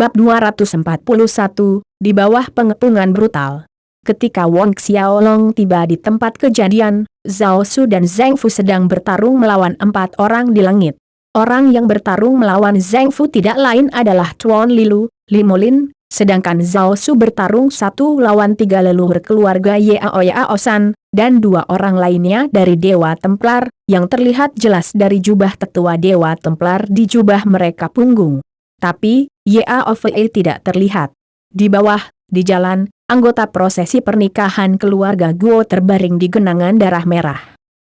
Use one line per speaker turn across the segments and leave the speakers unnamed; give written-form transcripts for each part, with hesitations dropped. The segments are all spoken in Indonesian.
Bab 241, di bawah pengepungan brutal. Ketika Wang Xiaolong tiba di tempat kejadian, Zhao Su dan Zheng Fu sedang bertarung melawan 4 orang di langit. Orang yang bertarung melawan Zheng Fu tidak lain adalah Tuan Lilu, Li Molin, sedangkan Zhao Su bertarung 1 lawan 3 leluhur keluarga Yao San, dan 2 orang lainnya dari Dewa Templar, yang terlihat jelas dari jubah tetua Dewa Templar di jubah mereka punggung. Tapi, Yao Fei tidak terlihat. Di bawah, di jalan, anggota prosesi pernikahan keluarga Guo terbaring di genangan darah merah.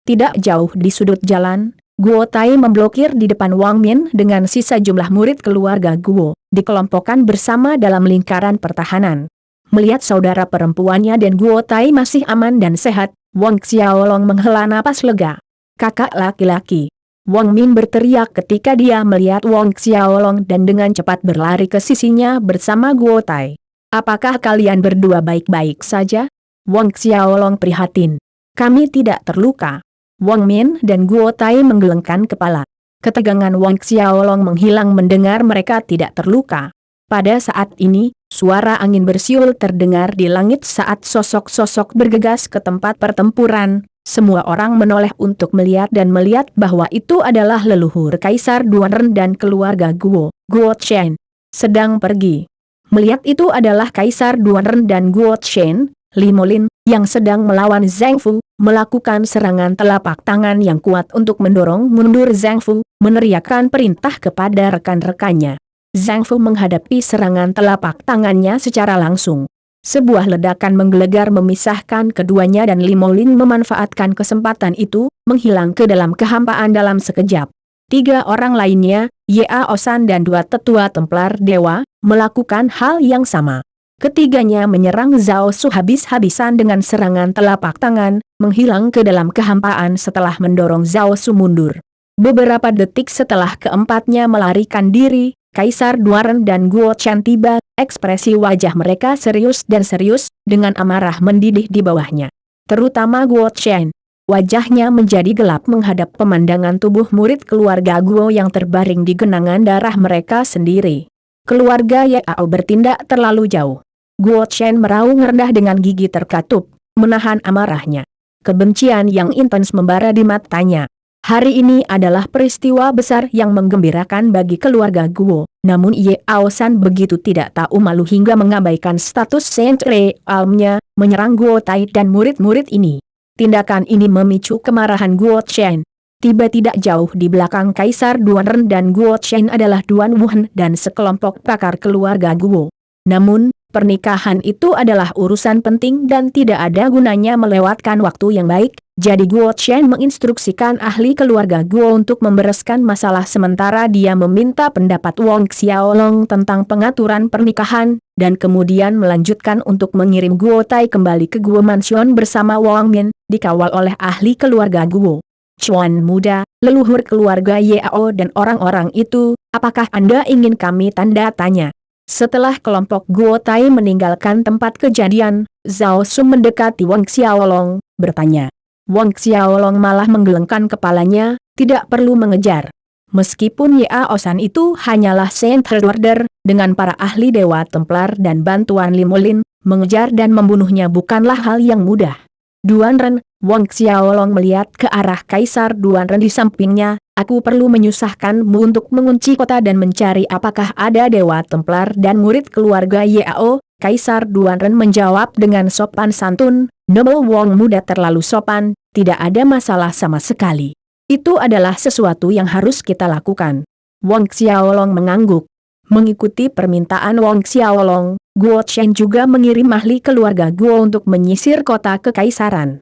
Tidak jauh di sudut jalan, Guo Tai memblokir di depan Wang Min dengan sisa jumlah murid keluarga Guo, dikelompokkan bersama dalam lingkaran pertahanan. Melihat saudara perempuannya dan Guo Tai masih aman dan sehat, Wang Xiaolong menghela napas lega. "Kakak laki-laki!" Wang Min berteriak ketika dia melihat Wang Xiaolong dan dengan cepat berlari ke sisinya bersama Guo Tai. "Apakah kalian berdua baik-baik saja?" Wang Xiaolong prihatin. "Kami tidak terluka." Wang Min dan Guo Tai menggelengkan kepala. Ketegangan Wang Xiaolong menghilang mendengar mereka tidak terluka. Pada saat ini, suara angin bersiul terdengar di langit saat sosok-sosok bergegas ke tempat pertempuran. Semua orang menoleh untuk melihat bahwa itu adalah leluhur Kaisar Duanren dan keluarga Guo Chen, sedang pergi. Melihat itu adalah Kaisar Duanren dan Guo Chen, Li Molin, yang sedang melawan Zheng Fu, melakukan serangan telapak tangan yang kuat untuk mendorong mundur Zheng Fu, meneriakkan perintah kepada rekan-rekannya. Zheng Fu menghadapi serangan telapak tangannya secara langsung. Sebuah ledakan menggelegar memisahkan keduanya dan Li Molin memanfaatkan kesempatan itu, menghilang ke dalam kehampaan dalam sekejap. 3 orang lainnya, Yao San dan 2 tetua Templar Dewa, melakukan hal yang sama. Ketiganya menyerang Zhao Su habis-habisan dengan serangan telapak tangan, menghilang ke dalam kehampaan setelah mendorong Zhao Su mundur. Beberapa detik setelah keempatnya melarikan diri, Kaisar Duanren dan Guo Chen tiba, ekspresi wajah mereka serius, dengan amarah mendidih di bawahnya. Terutama Guo Chen. Wajahnya menjadi gelap menghadap pemandangan tubuh murid keluarga Guo yang terbaring di genangan darah mereka sendiri. Keluarga Yao bertindak terlalu jauh. Guo Chen meraung rendah dengan gigi terkatup, menahan amarahnya. Kebencian yang intens membara di matanya. Hari ini adalah peristiwa besar yang menggembirakan bagi keluarga Guo, namun Yao San begitu tidak tahu malu hingga mengabaikan status saint realmnya, menyerang Guo Tai dan murid-murid ini. Tindakan ini memicu kemarahan Guo Chen. Tiba tidak jauh di belakang Kaisar Duanren dan Guo Chen adalah Duan Wuhan dan sekelompok pakar keluarga Guo. Namun, pernikahan itu adalah urusan penting dan tidak ada gunanya melewatkan waktu yang baik. Jadi Guo Chen menginstruksikan ahli keluarga Guo untuk membereskan masalah sementara dia meminta pendapat Wang Xiaolong tentang pengaturan pernikahan, dan kemudian melanjutkan untuk mengirim Guo Tai kembali ke Guo Mansion bersama Wang Min, dikawal oleh ahli keluarga Guo. "Chuan muda, leluhur keluarga Yao dan orang-orang itu, apakah Anda ingin kami tanda tanya?" Setelah kelompok Guo Tai meninggalkan tempat kejadian, Zhao Su mendekati Wang Xiaolong, bertanya. Wang Xiaolong malah menggelengkan kepalanya, tidak perlu mengejar. Meskipun Yao San itu hanyalah Saint Order, dengan para ahli Dewa Templar dan bantuan Li Molin, mengejar dan membunuhnya bukanlah hal yang mudah. "Duanren," Wang Xiaolong melihat ke arah Kaisar Duanren di sampingnya, "aku perlu menyusahkanmu untuk mengunci kota dan mencari apakah ada Dewa Templar dan murid keluarga Yao." Kaisar Duanren menjawab dengan sopan santun, "Noble Wang muda terlalu sopan, tidak ada masalah sama sekali. Itu adalah sesuatu yang harus kita lakukan." Wang Xiaolong mengangguk. Mengikuti permintaan Wang Xiaolong, Guo Chen juga mengirim ahli keluarga Guo untuk menyisir kota kekaisaran.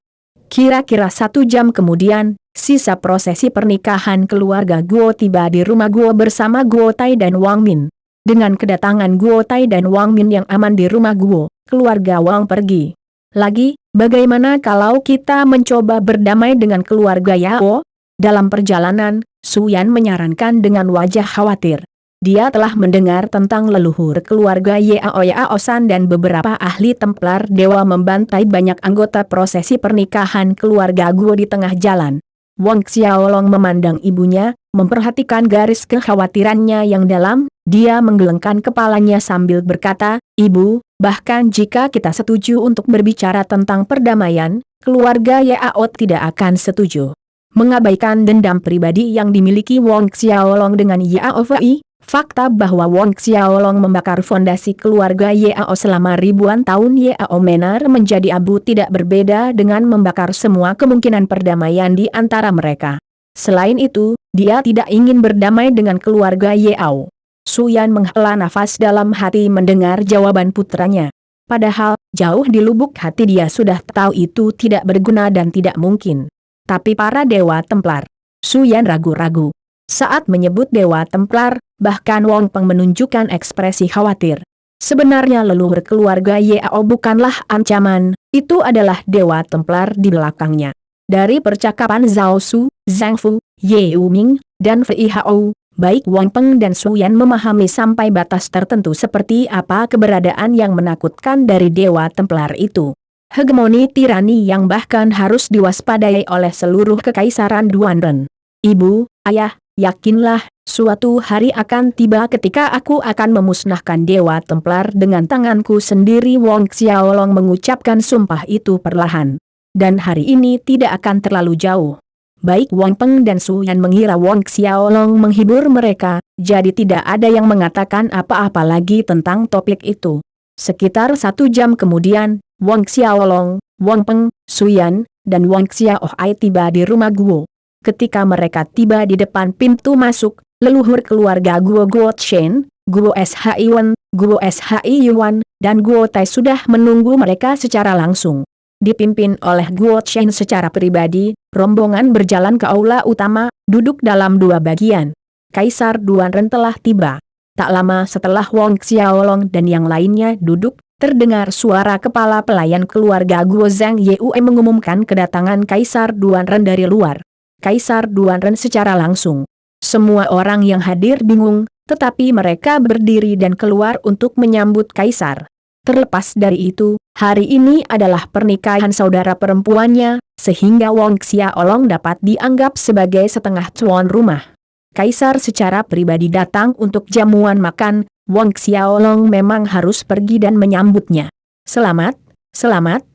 Kira-kira 1 jam kemudian, sisa prosesi pernikahan keluarga Guo tiba di rumah Guo bersama Guo Tai dan Wang Min. Dengan kedatangan Guo Tai dan Wang Min yang aman di rumah Guo, keluarga Wang pergi. "Lagi, bagaimana kalau kita mencoba berdamai dengan keluarga Yao?" Dalam perjalanan, Su Yan menyarankan dengan wajah khawatir. Dia telah mendengar tentang leluhur keluarga Yao San dan beberapa ahli Templar Dewa membantai banyak anggota prosesi pernikahan keluarga Guo di tengah jalan. Wang Xiaolong memandang ibunya, memperhatikan garis kekhawatirannya yang dalam, dia menggelengkan kepalanya sambil berkata, "Ibu, bahkan jika kita setuju untuk berbicara tentang perdamaian, keluarga Yao tidak akan setuju." Mengabaikan dendam pribadi yang dimiliki Wang Xiaolong dengan Yao Fei, fakta bahwa Wang Xiaolong membakar fondasi keluarga Yao selama ribuan tahun Yao Menar menjadi abu tidak berbeda dengan membakar semua kemungkinan perdamaian di antara mereka. Selain itu, dia tidak ingin berdamai dengan keluarga Yao. Su Yan menghela nafas dalam hati mendengar jawaban putranya. Padahal, jauh di lubuk hati dia sudah tahu itu tidak berguna dan tidak mungkin. Tapi para Dewa Templar, Su Yan ragu-ragu. Saat menyebut Dewa Templar, bahkan Wong Peng menunjukkan ekspresi khawatir. Sebenarnya leluhur keluarga Yao bukanlah ancaman, itu adalah Dewa Templar di belakangnya. Dari percakapan Zhao Su, Zhang Fu, Ye Uming, dan Fei Hao, baik Wong Peng dan Su Yan memahami sampai batas tertentu seperti apa keberadaan yang menakutkan dari Dewa Templar itu. Hegemoni tirani yang bahkan harus diwaspadai oleh seluruh kekaisaran Duanren. Ibu, ayah, yakinlah, suatu hari akan tiba ketika aku akan memusnahkan Dewa Templar dengan tanganku sendiri. Wang Xiaolong mengucapkan sumpah itu perlahan. Dan hari ini tidak akan terlalu jauh. Baik Wong Peng dan Su Yan mengira Wang Xiaolong menghibur mereka, jadi tidak ada yang mengatakan apa-apa lagi tentang topik itu. Sekitar 1 jam kemudian, Wang Xiaolong, Wong Peng, Su Yan, dan Wang Xiaohai tiba di rumah Guo. Ketika mereka tiba di depan pintu masuk, leluhur keluarga Guo Chen, Guo Shi Wen, Guo Shi Yuan, dan Guo Tai sudah menunggu mereka secara langsung. Dipimpin oleh Guo Chen secara pribadi, rombongan berjalan ke aula utama, duduk dalam 2 bagian. Kaisar Duanren telah tiba. Tak lama setelah Wang Xiaolong dan yang lainnya duduk, terdengar suara kepala pelayan keluarga Guo Zhang Yue mengumumkan kedatangan Kaisar Duanren dari luar. Kaisar Duanren secara langsung. Semua orang yang hadir bingung, tetapi mereka berdiri dan keluar untuk menyambut Kaisar. Terlepas dari itu, hari ini adalah pernikahan saudara perempuannya, sehingga Wang Xiaolong dapat dianggap sebagai setengah tuan rumah. Kaisar secara pribadi datang untuk jamuan makan, Wang Xiaolong memang harus pergi dan menyambutnya. Selamat, selamat,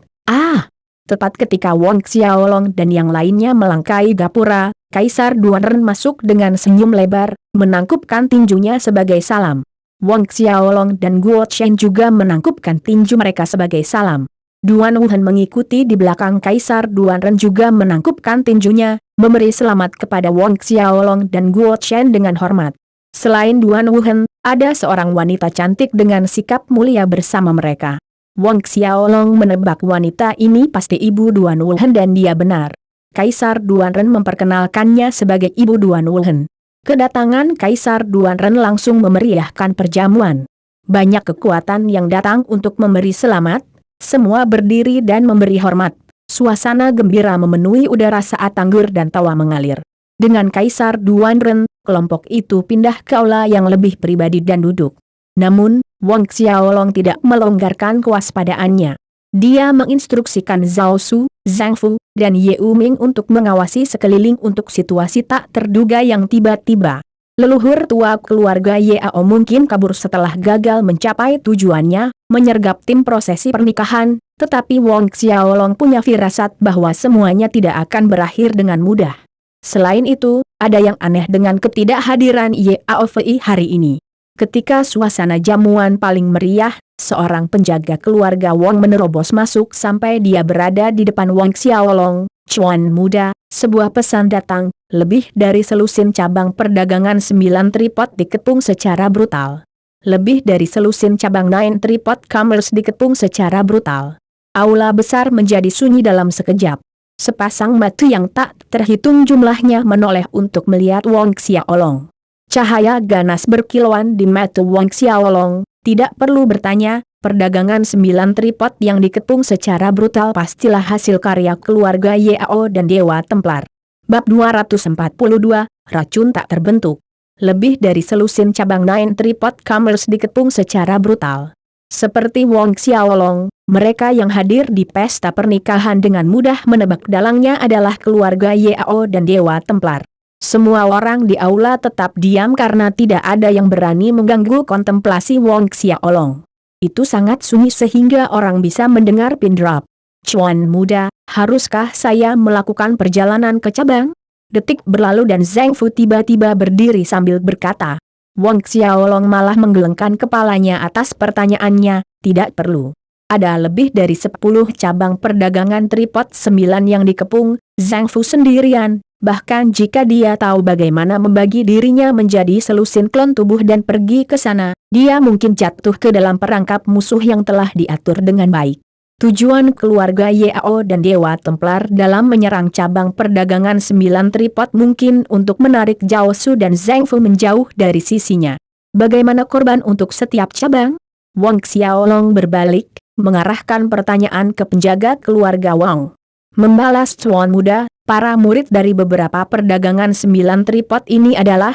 Tepat ketika Wang Xiaolong dan yang lainnya melangkai gapura, Kaisar Duanren masuk dengan senyum lebar, menangkupkan tinjunya sebagai salam. Wang Xiaolong dan Guo Chen juga menangkupkan tinju mereka sebagai salam. Duan Wuhan mengikuti di belakang Kaisar Duanren juga menangkupkan tinjunya, memberi selamat kepada Wang Xiaolong dan Guo Chen dengan hormat. Selain Duan Wuhan, ada seorang wanita cantik dengan sikap mulia bersama mereka. Wang Xiaolong menebak wanita ini pasti ibu Duan Wuhan dan dia benar. Kaisar Duanren memperkenalkannya sebagai ibu Duan Wuhan. Kedatangan Kaisar Duanren langsung memeriahkan perjamuan. Banyak kekuatan yang datang untuk memberi selamat, semua berdiri dan memberi hormat. Suasana gembira memenuhi udara saat anggur dan tawa mengalir. Dengan Kaisar Duanren, kelompok itu pindah ke aula yang lebih pribadi dan duduk. Namun, Wang Xiaolong tidak melonggarkan kewaspadaannya. Dia menginstruksikan Zhao Su, Zhang Fu, dan Ye Uming untuk mengawasi sekeliling untuk situasi tak terduga yang tiba-tiba. Leluhur tua keluarga Yao mungkin kabur setelah gagal mencapai tujuannya, menyergap tim prosesi pernikahan, tetapi Wang Xiaolong punya firasat bahwa semuanya tidak akan berakhir dengan mudah. Selain itu, ada yang aneh dengan ketidakhadiran Yao Fei hari ini. Ketika suasana jamuan paling meriah, seorang penjaga keluarga Wang menerobos masuk sampai dia berada di depan Wang Xiaolong. "Cuan muda, sebuah pesan datang, lebih dari selusin cabang perdagangan 9 tripod dikepung secara brutal. Lebih dari selusin cabang 9 tripod commerce dikepung secara brutal." Aula besar menjadi sunyi dalam sekejap. Sepasang mata yang tak terhitung jumlahnya menoleh untuk melihat Wang Xiaolong. Cahaya ganas berkilauan di mata Wang Xiaolong, tidak perlu bertanya, perdagangan 9 tripod yang dikepung secara brutal pastilah hasil karya keluarga Yao dan Dewa Templar. Bab 242, Racun tak terbentuk. Lebih dari selusin cabang 9 tripod commerce dikepung secara brutal. Seperti Wong Xiaolong, mereka yang hadir di pesta pernikahan dengan mudah menebak dalangnya adalah keluarga Yao dan Dewa Templar. Semua orang di aula tetap diam karena tidak ada yang berani mengganggu kontemplasi Wong Xiaolong. Itu sangat sunyi sehingga orang bisa mendengar pin drop. "Cuan muda, haruskah saya melakukan perjalanan ke cabang?" Detik berlalu dan Zhang Fu tiba-tiba berdiri sambil berkata. Wong Xiaolong malah menggelengkan kepalanya atas pertanyaannya, "Tidak perlu. Ada lebih dari 10 cabang perdagangan tripod 9 yang dikepung Zhang Fu sendirian. Bahkan jika dia tahu bagaimana membagi dirinya menjadi selusin klon tubuh dan pergi ke sana, dia mungkin jatuh ke dalam perangkap musuh yang telah diatur dengan baik." Tujuan keluarga Yao dan Dewa Templar dalam menyerang cabang perdagangan 9 tripod mungkin untuk menarik Zhao Su dan Zhang Fu menjauh dari sisinya. Bagaimana korban untuk setiap cabang? Wong Xiaolong berbalik, mengarahkan pertanyaan ke penjaga keluarga Wong. Membalas Tuan Muda, para murid dari beberapa perdagangan 9 tripod ini adalah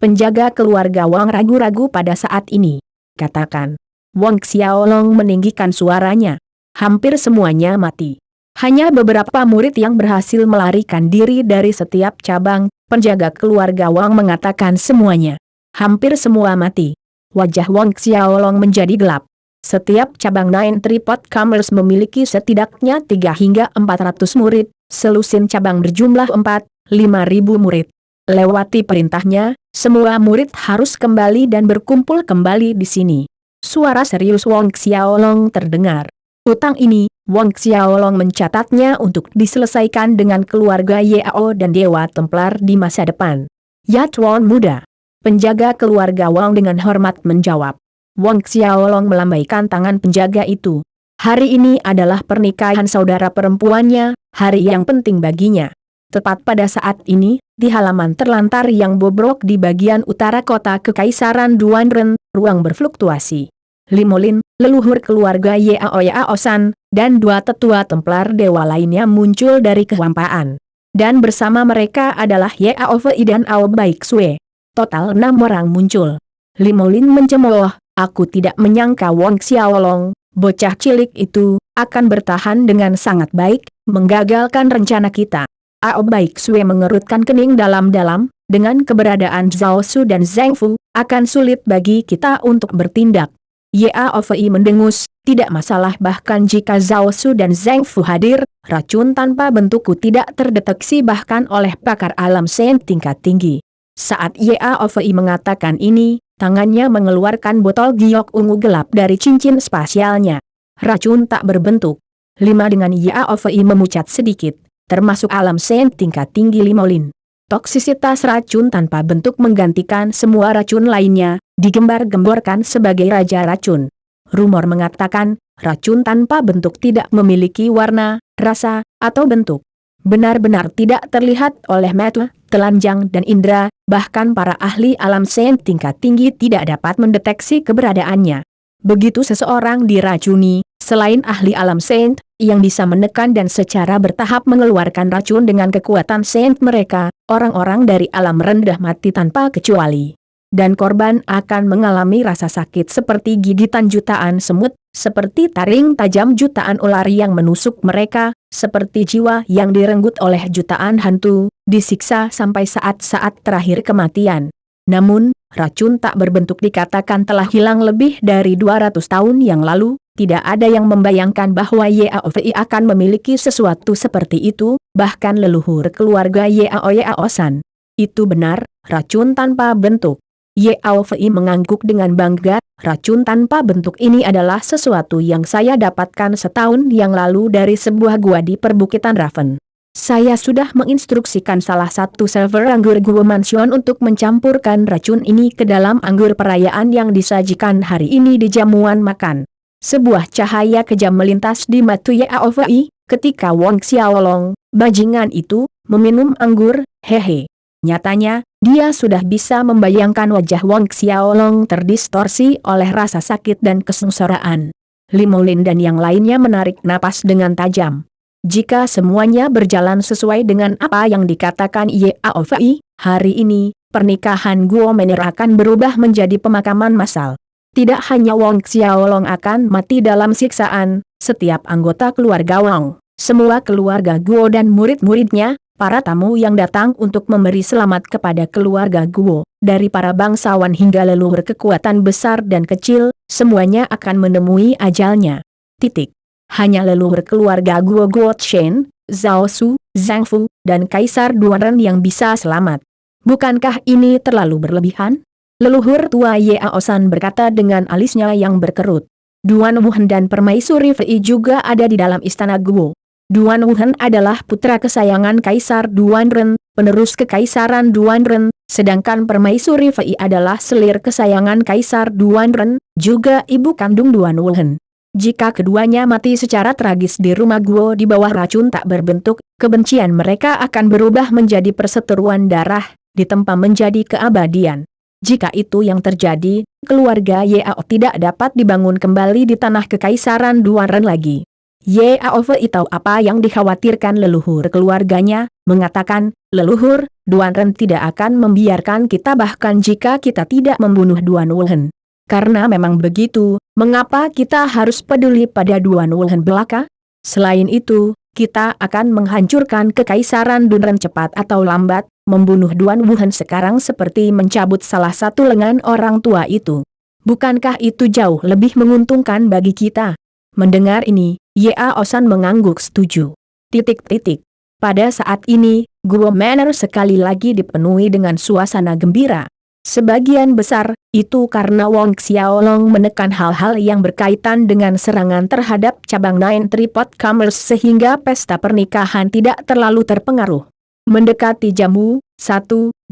penjaga keluarga Wong ragu-ragu pada saat ini. Katakan. Wong Xiaolong meninggikan suaranya. Hampir semuanya mati. Hanya beberapa murid yang berhasil melarikan diri dari setiap cabang, penjaga keluarga Wong mengatakan semuanya. Hampir semua mati. Wajah Wong Xiaolong menjadi gelap. Setiap cabang Nine Tripod Commerce memiliki setidaknya 3 hingga 400 murid, selusin cabang berjumlah 4-5 ribu murid. Lewati perintahnya, semua murid harus kembali dan berkumpul kembali di sini. Suara serius Wong Xiaolong terdengar. Utang ini, Wong Xiaolong mencatatnya untuk diselesaikan dengan keluarga Yao dan Dewa Templar di masa depan. "Ya Tuan Muda." Penjaga keluarga Wong dengan hormat menjawab. Wong Xiaolong melambaikan tangan penjaga itu. Hari ini adalah pernikahan saudara perempuannya, hari yang penting baginya. Tepat pada saat ini, di halaman terlantar yang bobrok di bagian utara kota Kekaisaran Duanren, ruang berfluktuasi. Limolin, leluhur keluarga Yao-San, dan 2 tetua Templar Dewa lainnya muncul dari kehampaan. Dan bersama mereka adalah Yao Fei dan Ao Baik Sue. Total 6 orang muncul. Limolin mencemooh, "Aku tidak menyangka Wong Xiaolong, bocah cilik itu, akan bertahan dengan sangat baik, menggagalkan rencana kita." Ao Baik Sue mengerutkan kening dalam-dalam, "Dengan keberadaan Zhao Su dan Zhang Fu, akan sulit bagi kita untuk bertindak." Yao Fei mendengus, "Tidak masalah bahkan jika Zhao Su dan Zhang Fu hadir, racun tanpa bentukku tidak terdeteksi bahkan oleh pakar alam sen tingkat tinggi." Saat Yao Fei mengatakan ini, tangannya mengeluarkan botol giok ungu gelap dari cincin spasialnya. Racun tak berbentuk. 5 dengan Yao Fei memucat sedikit, termasuk alam sen tingkat tinggi Limolin. Toksisitas racun tanpa bentuk menggantikan semua racun lainnya, digembar-gemborkan sebagai raja racun. Rumor mengatakan, racun tanpa bentuk tidak memiliki warna, rasa, atau bentuk. Benar-benar tidak terlihat oleh mata, telanjang dan indera, bahkan para ahli alam sen tingkat tinggi tidak dapat mendeteksi keberadaannya. Begitu seseorang diracuni, selain ahli alam sen, yang bisa menekan dan secara bertahap mengeluarkan racun dengan kekuatan sen mereka, orang-orang dari alam rendah mati tanpa kecuali. Dan korban akan mengalami rasa sakit seperti gigitan jutaan semut, seperti taring tajam jutaan ular yang menusuk mereka, seperti jiwa yang direnggut oleh jutaan hantu, disiksa sampai saat-saat terakhir kematian. Namun, racun tak berbentuk dikatakan telah hilang lebih dari 200 tahun yang lalu, tidak ada yang membayangkan bahwa Yao Fei akan memiliki sesuatu seperti itu, bahkan leluhur keluarga Yao-San. Itu benar, racun tanpa bentuk. Yao Fei mengangguk dengan bangga, "Racun tanpa bentuk ini adalah sesuatu yang saya dapatkan setahun yang lalu dari sebuah gua di perbukitan Raven. Saya sudah menginstruksikan salah satu server anggur gua mansion untuk mencampurkan racun ini ke dalam anggur perayaan yang disajikan hari ini di jamuan makan." Sebuah cahaya kejam melintas di mata Yao Fei, ketika Wong Xiaolong, bajingan itu, meminum anggur, hehe. Nyatanya, dia sudah bisa membayangkan wajah Wong Xiaolong terdistorsi oleh rasa sakit dan kesengsaraan. Limolin dan yang lainnya menarik napas dengan tajam. Jika semuanya berjalan sesuai dengan apa yang dikatakan Yao Fei, hari ini, pernikahan Guo Mener akan berubah menjadi pemakaman massal. Tidak hanya Wong Xiaolong akan mati dalam siksaan, setiap anggota keluarga Wong, semua keluarga Guo dan murid-muridnya, para tamu yang datang untuk memberi selamat kepada keluarga Guo, dari para bangsawan hingga leluhur kekuatan besar dan kecil, semuanya akan menemui ajalnya. Titik. Hanya leluhur keluarga Guo Chen, Zhao Su, Zhang Fu, dan Kaisar Duanren yang bisa selamat. Bukankah ini terlalu berlebihan? Leluhur tua Yao San berkata dengan alisnya yang berkerut. Duan Wuhan dan Permaisuri Fei juga ada di dalam istana Guo. Duan Wuhan adalah putra kesayangan Kaisar Duanren, penerus kekaisaran Duanren, sedangkan Permaisuri Fei adalah selir kesayangan Kaisar Duanren, juga ibu kandung Duan Wuhan. Jika keduanya mati secara tragis di rumah Guo di bawah racun tak berbentuk, kebencian mereka akan berubah menjadi perseteruan darah, ditempa menjadi keabadian. Jika itu yang terjadi, keluarga Yao tidak dapat dibangun kembali di tanah kekaisaran Duanren lagi. Yao Fei tahu apa yang dikhawatirkan leluhur keluarganya, mengatakan, leluhur, Duanren tidak akan membiarkan kita bahkan jika kita tidak membunuh Duan Wuhan. Karena memang begitu, mengapa kita harus peduli pada Duan Wuhan belaka? Selain itu, kita akan menghancurkan kekaisaran Duanren cepat atau lambat. Membunuh Duan Wuhan sekarang seperti mencabut salah satu lengan orang tua itu. Bukankah itu jauh lebih menguntungkan bagi kita? Mendengar ini, Yao San mengangguk setuju. Pada saat ini, Guo Manor sekali lagi dipenuhi dengan suasana gembira. Sebagian besar, itu karena Wong Xiaolong menekan hal-hal yang berkaitan dengan serangan terhadap cabang Nine Tripod Commerce sehingga pesta pernikahan tidak terlalu terpengaruh. Mendekati jamu,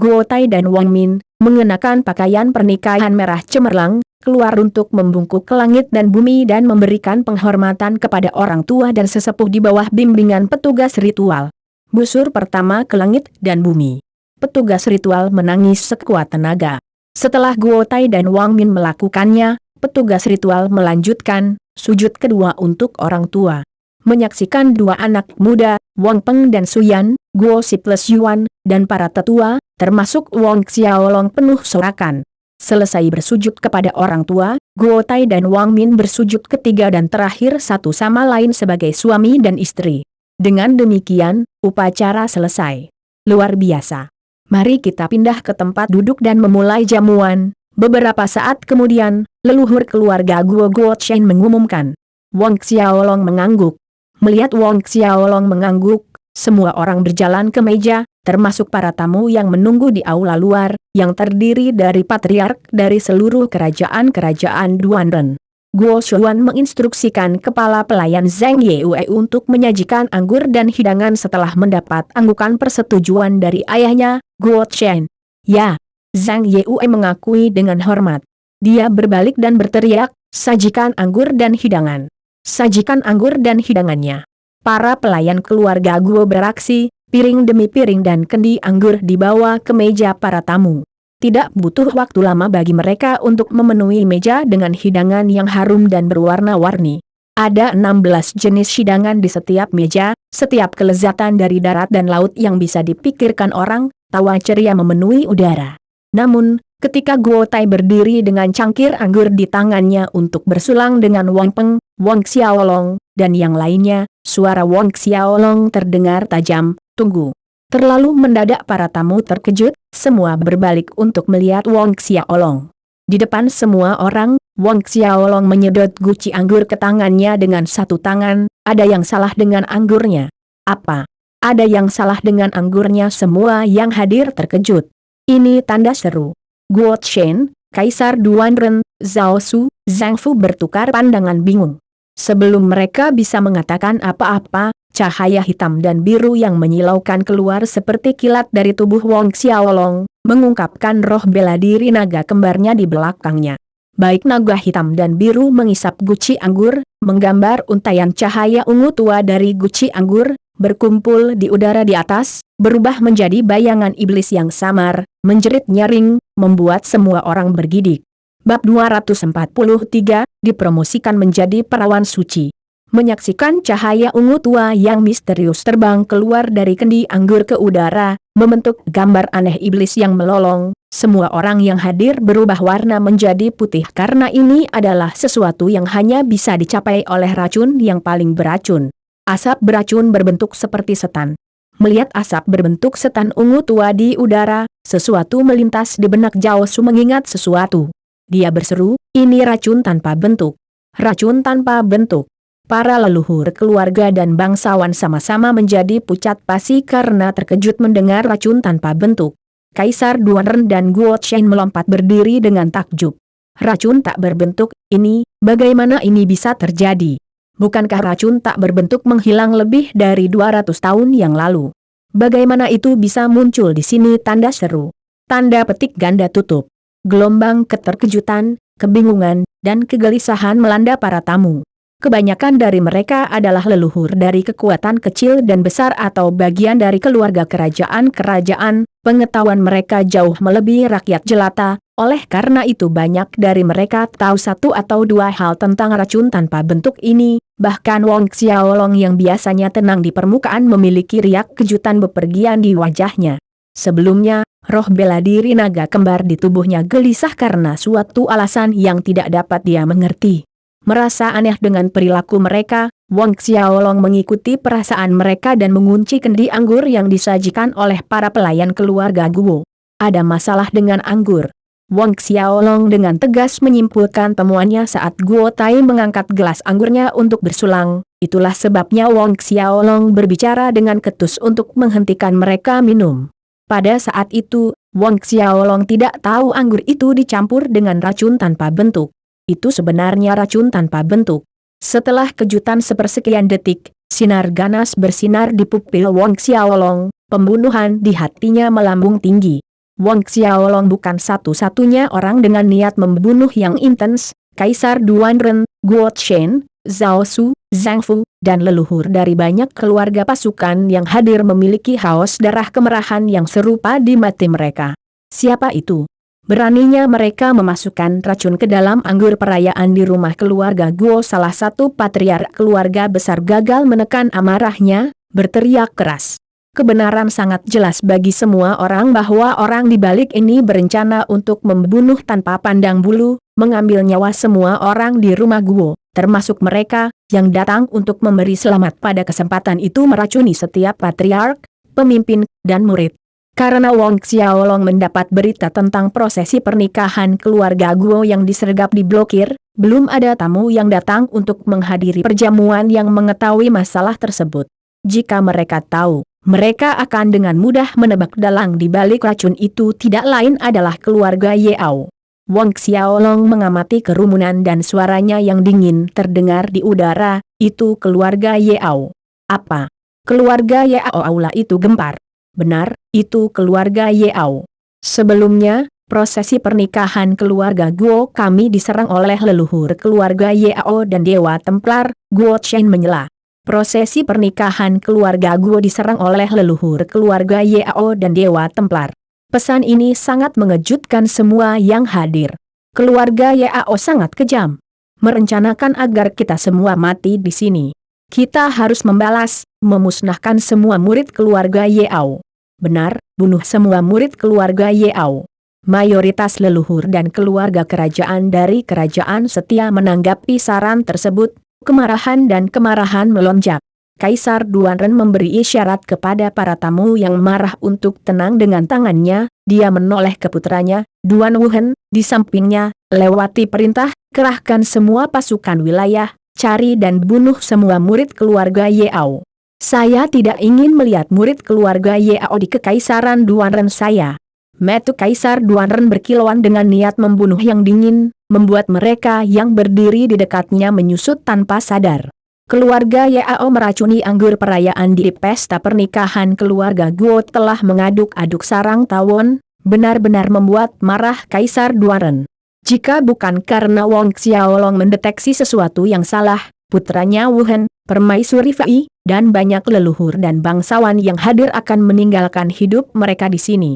Guo Tai dan Wang Min, mengenakan pakaian pernikahan merah cemerlang, keluar untuk membungkuk ke langit dan bumi dan memberikan penghormatan kepada orang tua dan sesepuh di bawah bimbingan petugas ritual. Busur pertama ke langit dan bumi. Petugas ritual menangis sekuat tenaga. Setelah Guo Tai dan Wang Min melakukannya, petugas ritual melanjutkan, sujud kedua untuk orang tua. Menyaksikan dua anak muda, Wang Peng dan Suyan, Guo Si plus Yuan, dan para tetua, termasuk Wong Xiaolong penuh sorakan. Selesai bersujud kepada orang tua, Guo Tai dan Wang Min bersujud ketiga dan terakhir satu sama lain sebagai suami dan istri. Dengan demikian, upacara selesai. Luar biasa. Mari kita pindah ke tempat duduk dan memulai jamuan. Beberapa saat kemudian, leluhur keluarga Guo Chen mengumumkan. Wong Xiaolong mengangguk. Melihat Wong Xiaolong mengangguk, semua orang berjalan ke meja, termasuk para tamu yang menunggu di aula luar, yang terdiri dari patriark dari seluruh kerajaan-kerajaan Duanren. Guo Xuan menginstruksikan kepala pelayan Zhang Yue untuk menyajikan anggur dan hidangan setelah mendapat anggukan persetujuan dari ayahnya, Guo Chen. Ya, Zhang Yue mengakui dengan hormat. Dia berbalik dan berteriak, sajikan anggur dan hidangan. Sajikan anggur dan hidangannya. Para pelayan keluarga Guo beraksi, piring demi piring dan kendi anggur dibawa ke meja para tamu. Tidak butuh waktu lama bagi mereka untuk memenuhi meja dengan hidangan yang harum dan berwarna-warni. Ada 16 jenis hidangan di setiap meja, setiap kelezatan dari darat dan laut yang bisa dipikirkan orang, tawa ceria memenuhi udara. Namun, ketika Guo Tai berdiri dengan cangkir anggur di tangannya untuk bersulang dengan Wang Peng, Wong Xiaolong, dan yang lainnya, suara Wong Xiaolong terdengar tajam, tunggu. Terlalu mendadak para tamu terkejut, semua berbalik untuk melihat Wong Xiaolong. Di depan semua orang, Wong Xiaolong menyedot guci anggur ke tangannya dengan satu tangan, ada yang salah dengan anggurnya. Apa? Ada yang salah dengan anggurnya? Semua yang hadir terkejut. Ini tanda seru. Guo Chen, Kaisar Duanren, Zhao Su, Zhang Fu bertukar pandangan bingung. Sebelum mereka bisa mengatakan apa-apa, cahaya hitam dan biru yang menyilaukan keluar seperti kilat dari tubuh Wong Xiaolong, mengungkapkan roh bela diri naga kembarnya di belakangnya. Baik naga hitam dan biru mengisap guci anggur, menggambar untaian cahaya ungu tua dari guci anggur, berkumpul di udara di atas, berubah menjadi bayangan iblis yang samar, menjerit nyaring, membuat semua orang bergidik. Bab 243, dipromosikan menjadi perawan suci. Menyaksikan cahaya ungu tua yang misterius terbang keluar dari kendi anggur ke udara, membentuk gambar aneh iblis yang melolong, Semua orang yang hadir berubah warna menjadi putih karena ini adalah sesuatu yang hanya bisa dicapai oleh racun yang paling beracun. Asap beracun berbentuk seperti setan. Melihat asap berbentuk setan ungu tua di udara, sesuatu melintas di benak Zhao Su mengingat sesuatu. Dia berseru, ini racun tanpa bentuk. Racun tanpa bentuk. Para leluhur keluarga dan bangsawan sama-sama menjadi pucat pasi karena terkejut mendengar racun tanpa bentuk. Kaisar Duanren dan Guo Chen melompat berdiri dengan takjub. Racun tak berbentuk, ini, bagaimana ini bisa terjadi? Bukankah racun tak berbentuk menghilang lebih dari 200 tahun yang lalu? Bagaimana itu bisa muncul di sini? Tanda seru. Tanda petik ganda tutup. Gelombang keterkejutan, kebingungan, dan kegelisahan melanda para tamu. Kebanyakan dari mereka adalah leluhur dari kekuatan kecil dan besar atau bagian dari keluarga kerajaan-kerajaan, pengetahuan mereka jauh melebihi rakyat jelata, oleh karena itu banyak dari mereka tahu satu atau dua hal tentang racun tanpa bentuk ini, bahkan Wong Xiaolong yang biasanya tenang di permukaan memiliki riak kejutan bepergian di wajahnya. Sebelumnya, roh bela diri naga kembar di tubuhnya gelisah karena suatu alasan yang tidak dapat dia mengerti. Merasa aneh dengan perilaku mereka, Wong Xiaolong mengikuti perasaan mereka dan mengunci kendi anggur yang disajikan oleh para pelayan keluarga Guo. Ada masalah dengan anggur. Wong Xiaolong dengan tegas menyimpulkan temuannya saat Guo Tai mengangkat gelas anggurnya untuk bersulang. Itulah sebabnya Wong Xiaolong berbicara dengan ketus untuk menghentikan mereka minum. Pada saat itu, Wong Xiaolong tidak tahu anggur itu dicampur dengan racun tanpa bentuk. Itu sebenarnya racun tanpa bentuk. Setelah kejutan sepersekian detik, sinar ganas bersinar di pupil Wong Xiaolong, pembunuhan di hatinya melambung tinggi. Wong Xiaolong bukan satu-satunya orang dengan niat membunuh yang intens. Kaisar Duanren, Guo Chen, Zhao Su, Zhang Fu, dan leluhur dari banyak keluarga pasukan yang hadir memiliki haus darah kemerahan yang serupa di mata mereka. Siapa itu? Beraninya mereka memasukkan racun ke dalam anggur perayaan di rumah keluarga Guo. Salah satu patriark keluarga besar gagal menekan amarahnya, berteriak keras. Kebenaran sangat jelas bagi semua orang bahwa orang di balik ini berencana untuk membunuh tanpa pandang bulu, mengambil nyawa semua orang di rumah Guo, termasuk mereka yang datang untuk memberi selamat pada kesempatan itu meracuni setiap patriark, pemimpin, dan murid. Karena Wong Xiaolong mendapat berita tentang prosesi pernikahan keluarga Guo yang disergap diblokir, belum ada tamu yang datang untuk menghadiri perjamuan yang mengetahui masalah tersebut. Jika mereka tahu, mereka akan dengan mudah menebak dalang di balik racun itu tidak lain adalah keluarga Yao. Wong Xiaolong mengamati kerumunan dan suaranya yang dingin terdengar di udara, itu keluarga Yao. Apa? Keluarga Yao? Aula itu gempar. Benar, itu keluarga Yao. Sebelumnya, prosesi pernikahan keluarga Guo kami diserang oleh leluhur keluarga Yao dan Dewa Templar. Guo Chen menyela. Prosesi pernikahan keluarga Guo diserang oleh leluhur keluarga Yao dan Dewa Templar. Pesan ini sangat mengejutkan semua yang hadir. Keluarga Yao sangat kejam. Merencanakan agar kita semua mati di sini. Kita harus membalas, memusnahkan semua murid keluarga Yao. Benar, bunuh semua murid keluarga Yao. Mayoritas leluhur dan keluarga kerajaan dari kerajaan setia menanggapi saran tersebut, kemarahan melonjak. Kaisar Duanren memberi isyarat kepada para tamu yang marah untuk tenang dengan tangannya, dia menoleh ke putranya, Duan Wuhen, di sampingnya, lewati perintah, kerahkan semua pasukan wilayah, cari dan bunuh semua murid keluarga Yao. Saya tidak ingin melihat murid keluarga Yao di kekaisaran Duanren saya. Mata Kaisar Duanren berkilauan dengan niat membunuh yang dingin, membuat mereka yang berdiri di dekatnya menyusut tanpa sadar. Keluarga Yao meracuni anggur perayaan di pesta pernikahan keluarga Guo telah mengaduk-aduk sarang tawon, benar-benar membuat marah Kaisar Duanren. Jika bukan karena Wong Xiaolong mendeteksi sesuatu yang salah, putranya Wuhen, Permaisuri Fei, dan banyak leluhur dan bangsawan yang hadir akan meninggalkan hidup mereka di sini.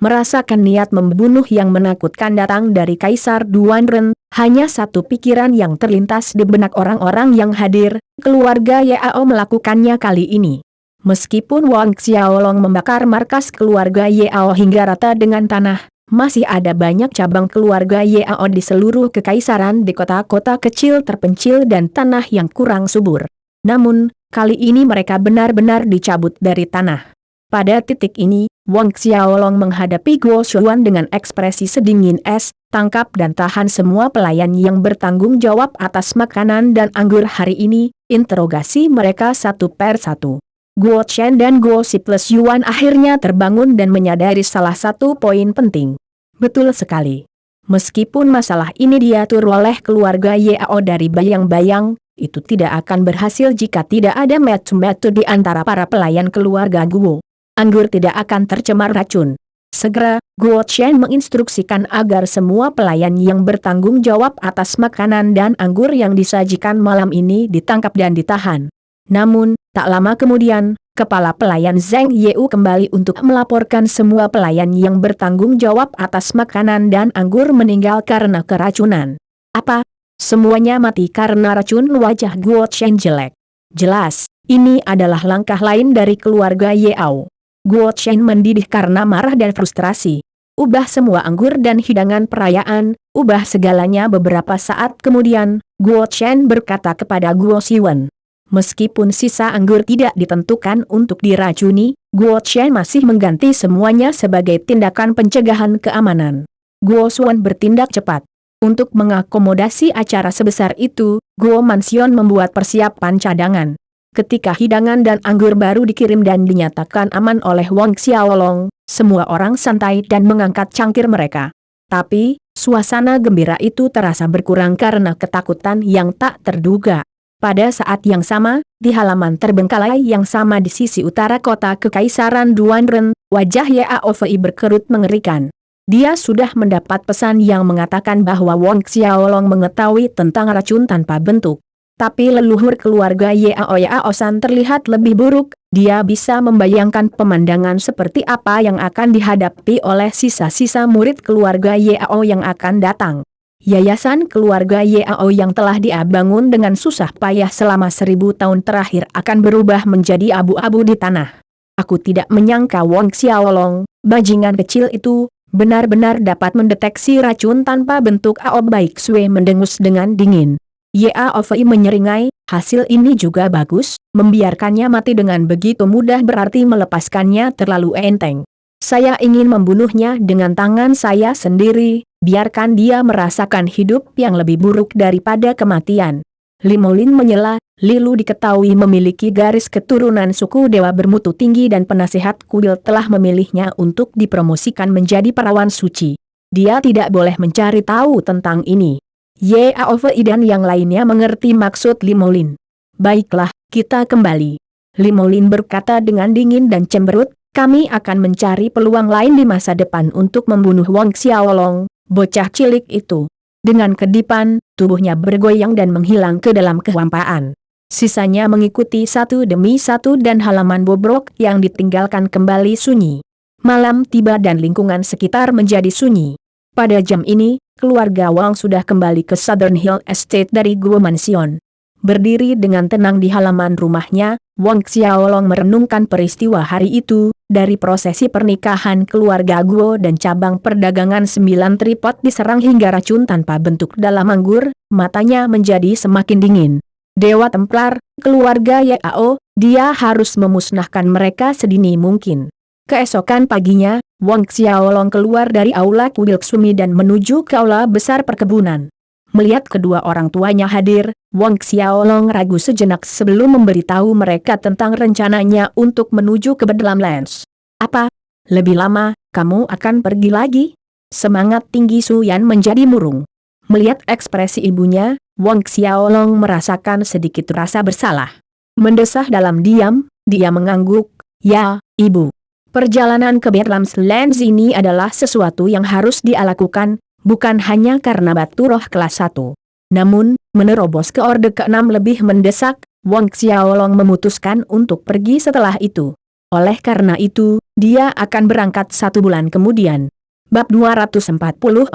Merasakan niat membunuh yang menakutkan datang dari Kaisar Duanren, hanya satu pikiran yang terlintas di benak orang-orang yang hadir, keluarga Yao melakukannya kali ini. Meskipun Wong Xiaolong membakar markas keluarga Yao hingga rata dengan tanah, Masih ada banyak cabang keluarga Yao di seluruh kekaisaran di kota-kota kecil terpencil dan tanah yang kurang subur. Namun, kali ini mereka benar-benar dicabut dari tanah. Pada titik ini, Wang Xiaolong menghadapi Guo Xuan dengan ekspresi sedingin es, tangkap dan tahan semua pelayan yang bertanggung jawab atas makanan dan anggur hari ini, interogasi mereka satu per satu. Guo Chen dan Guo Si plus Yuan akhirnya terbangun dan menyadari salah satu poin penting. Betul sekali. Meskipun masalah ini diatur oleh keluarga Yao dari bayang-bayang, itu tidak akan berhasil jika tidak ada metu-metu di antara para pelayan keluarga Guo. Anggur tidak akan tercemar racun. Segera, Guo Chen menginstruksikan agar semua pelayan yang bertanggung jawab atas makanan dan anggur yang disajikan malam ini ditangkap dan ditahan. Namun, tak lama kemudian, kepala pelayan Zheng Yeu kembali untuk melaporkan semua pelayan yang bertanggung jawab atas makanan dan anggur meninggal karena keracunan. Apa? Semuanya mati karena racun? Wajah Guo Chen jelek. Jelas, ini adalah langkah lain dari keluarga Yao. Guo Chen mendidih karena marah dan frustrasi. Ubah semua anggur dan hidangan perayaan, ubah segalanya. Beberapa saat kemudian, Guo Chen berkata kepada Guo Siwen. Meskipun sisa anggur tidak ditentukan untuk diracuni, Guo Chen masih mengganti semuanya sebagai tindakan pencegahan keamanan. Guo Xuan bertindak cepat. Untuk mengakomodasi acara sebesar itu, Guo Mansion membuat persiapan cadangan. Ketika hidangan dan anggur baru dikirim dan dinyatakan aman oleh Wang Xiaolong, semua orang santai dan mengangkat cangkir mereka. Tapi, suasana gembira itu terasa berkurang karena ketakutan yang tak terduga. Pada saat yang sama, di halaman terbengkalai yang sama di sisi utara kota Kekaisaran Duanren, wajah Yao Fei berkerut mengerikan. Dia sudah mendapat pesan yang mengatakan bahwa Wang Xiaolong mengetahui tentang racun tanpa bentuk. Tapi leluhur keluarga Yao San terlihat lebih buruk, dia bisa membayangkan pemandangan seperti apa yang akan dihadapi oleh sisa-sisa murid keluarga Yao yang akan datang. Yayasan keluarga Yao yang telah dia bangun dengan susah payah selama 1000 tahun terakhir akan berubah menjadi abu-abu di tanah. Aku tidak menyangka Wang Xiaolong, bajingan kecil itu, benar-benar dapat mendeteksi racun tanpa bentuk. Ao Baik Sui mendengus dengan dingin. Yao Fei menyeringai, hasil ini juga bagus, membiarkannya mati dengan begitu mudah berarti melepaskannya terlalu enteng. Saya ingin membunuhnya dengan tangan saya sendiri, biarkan dia merasakan hidup yang lebih buruk daripada kematian. Limolin menyela, Lilu diketahui memiliki garis keturunan suku dewa bermutu tinggi dan penasihat kuil telah memilihnya untuk dipromosikan menjadi perawan suci. Dia tidak boleh mencari tahu tentang ini. Yao Fei dan yang lainnya mengerti maksud Limolin. Baiklah, kita kembali. Limolin berkata dengan dingin dan cemberut. Kami akan mencari peluang lain di masa depan untuk membunuh Wang Xiaolong, bocah cilik itu. Dengan kedipan, tubuhnya bergoyang dan menghilang ke dalam kehampaan. Sisanya mengikuti satu demi satu dan halaman bobrok yang ditinggalkan kembali sunyi. Malam tiba dan lingkungan sekitar menjadi sunyi. Pada jam ini, keluarga Wang sudah kembali ke Southern Hill Estate dari Guo Mansion. Berdiri dengan tenang di halaman rumahnya, Wang Xiaolong merenungkan peristiwa hari itu, dari prosesi pernikahan keluarga Guo dan cabang perdagangan 9 tripod diserang hingga racun tanpa bentuk dalam anggur, matanya menjadi semakin dingin. Dewa Templar, keluarga Yao, dia harus memusnahkan mereka sedini mungkin. Keesokan paginya, Wang Xiaolong keluar dari aula kuil Ksumi dan menuju ke aula besar perkebunan. Melihat kedua orang tuanya hadir, Wang Xiaolong ragu sejenak sebelum memberitahu mereka tentang rencananya untuk menuju ke Bedlamlands. Apa? Lebih lama, kamu akan pergi lagi? Semangat tinggi Su Yan menjadi murung. Melihat ekspresi ibunya, Wang Xiaolong merasakan sedikit rasa bersalah. Mendesah dalam diam, dia mengangguk, ya, ibu. Perjalanan ke Bedlamlands ini adalah sesuatu yang harus dia lakukan, bukan hanya karena batu roh kelas 1. Namun, menerobos ke Orde ke-6 lebih mendesak, Wang Xiaolong memutuskan untuk pergi setelah itu. Oleh karena itu, dia akan berangkat 1 bulan kemudian. Bab 244,